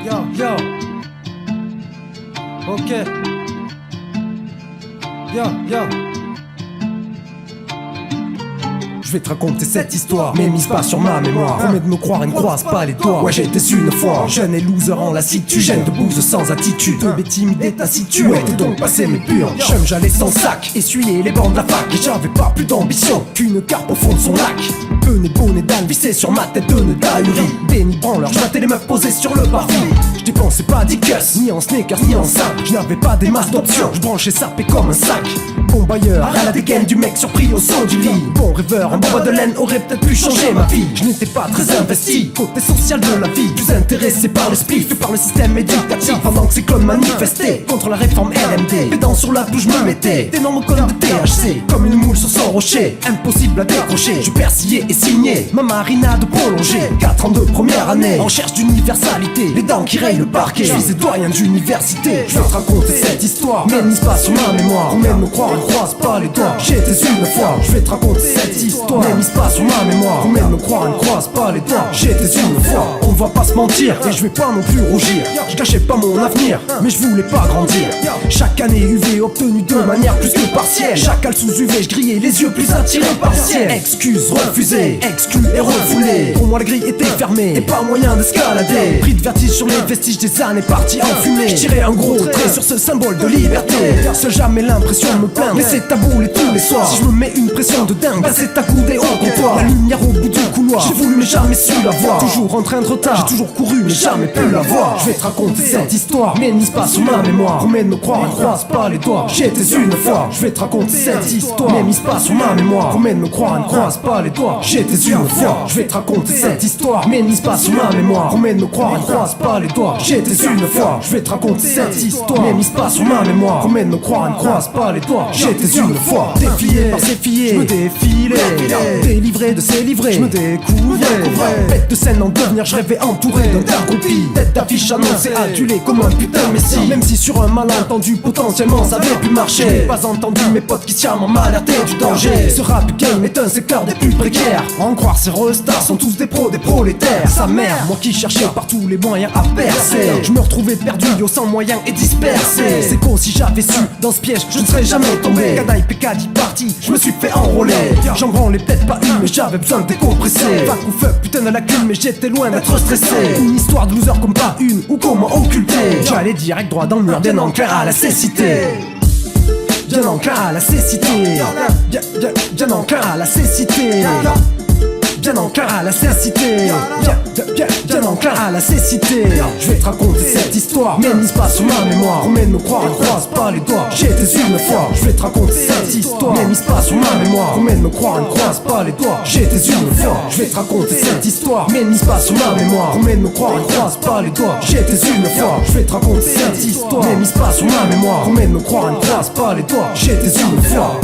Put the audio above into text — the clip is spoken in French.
Yo. Ok. Yo. Je vais te raconter cette histoire, mais mise pas sur ma mémoire. Promets de me croire et ne croise pas les doigts. Ouais, j'étais une fois jeune et loser en lassitude, gêne de bouse sans attitude, bébé timide et taciturne. Ouais, t'es donc passé mes purs chum, j'allais sans sac, essuyer les bancs de la fac. Et j'avais pas plus d'ambition qu'une carpe au fond de son lac. Bonnet d'âne vissé sur ma tête de nœud d'ahuri. Déni branleur, je battais les meufs posées sur le parvis. Je dépensais pas d'icus, ni en sneakers, ni en sac. Je n'avais pas des masses d'options, je branchais sapé comme un sac. Bon bailleur, à la dégaine du mec surpris au son du lit. Bon rêveur, un boba de laine aurait peut-être pu changer ma vie. Je n'étais pas très investi, côté social de la vie. Plus intéressé par le spliff et par le système éducatif. Pendant que ces clones manifestaient contre la réforme LMD, les dents sur la bouche me mettaient d'énormes colonnes de THC, comme une moule sur son rocher, impossible à décrocher. Je persillais et signais ma marinade prolongée. 4 ans de première année, en recherche d'universalité, les dents qui rayent le parquet. Je suis doyen d'université. Je vais te raconter cette histoire, mais mise pas sur ma mémoire. Promets de me croire et croise pas les doigts. J'étais une fois. Je vais te raconter cette histoire, mais mise pas sur ma mémoire. Promets de me croire et ne croise pas les doigts. J'étais une fois. On va pas se mentir, et je vais pas non plus rougir. Je gâchais pas mon avenir, mais je voulais pas grandir. Chaque année UV obtenue de manière plus que partielle. Chaque hal sous UV, je grillais les yeux plus attirés par le ciel. Excuse refusée, exclu et refoulée. Pour moi la grille était fermée et pas moyen d'escalader. Pris de vertige sur les vestiges des années parties en fumée. Je tirais un gros trait sur ce symbole de liberté. Seul jamais l'impression de me plaindre, mais c'est tabou tous les soirs. Si je me mets une pression de dingue, bah c'est accoudé au comptoir. La lumière au bout du couloir, j'ai voulu mais jamais su la voir. Toujours en train de retard, j'ai toujours couru mais jamais pu la voir. Je vais te raconter cette histoire, mais mise pas sur ma mémoire. Promets de me croire et ne croise pas les doigts. J'étais une fois. Je vais te raconter cette histoire, mais mise pas sur ma mémoire. Promets de me croire et ne croise pas les doigts. J'étais une fois. Je vais te raconter cette histoire, mais mise pas sur ma mémoire. Promets de me croire et ne croise pas les doigts. J'étais une fois. Je vais te raconter cette histoire, mais mise pas sur ma mémoire. Promets de me croire et ne croise pas les doigts. J'étais une fois. Défié par ces filles, je me défilais. Délivré de ces livrets, je me découvrais. Bête de scène en devenir, je rêvais entouré d'un tas groupie. Tête d'affiche annoncée, adulé comme un putain de messie. Même si sur un malentendu, potentiellement ça avait pu marcher. J'ai pas entendu mes potes qui sciemment m'alertaient du danger. Ce rap game est un secteur des plus précaires. En croire ces restars sont tous des pros, des prolétaires. Sa mère, moi qui cherchais par tous les moyens à percer. Je me retrouvais perdu, yo sans moyens et dispersé. C'est con si j'avais su, dans ce piège, je ne serais jamais tombé. Canaille PK parti, je me suis fait enrôler. J'en branlais peut-être pas une, mais j'avais besoin de décompresser. Fuck ou fuck, putain de la cul, mais j'étais loin d'être stressé. Une histoire de loser comme pas une, ou comment occulter. J'allais direct droit dans le mur, bien enclin à la cécité. Bien enclin à la cécité. Bien enclin à la cécité. Bien enclin à la cécité. Bien enclin à la cécité. Je vais te raconter cette histoire, mais mise pas sur ma mémoire. Promets de me croire et croise pas les doigts. J'étais une fois. Je vais te raconter cette histoire, mais mise pas sur ma mémoire. Promets de me croire et ne croise pas les doigts. J'étais une fois. Je vais te raconter cette histoire, mais mise pas sur ma mémoire. Promets de me croire et ne croise pas les doigts. J'étais une fois. Je vais te raconter cette histoire, mais mise pas sur ma mémoire. Promets de me croire et ne croise pas les doigts. J'étais une fois.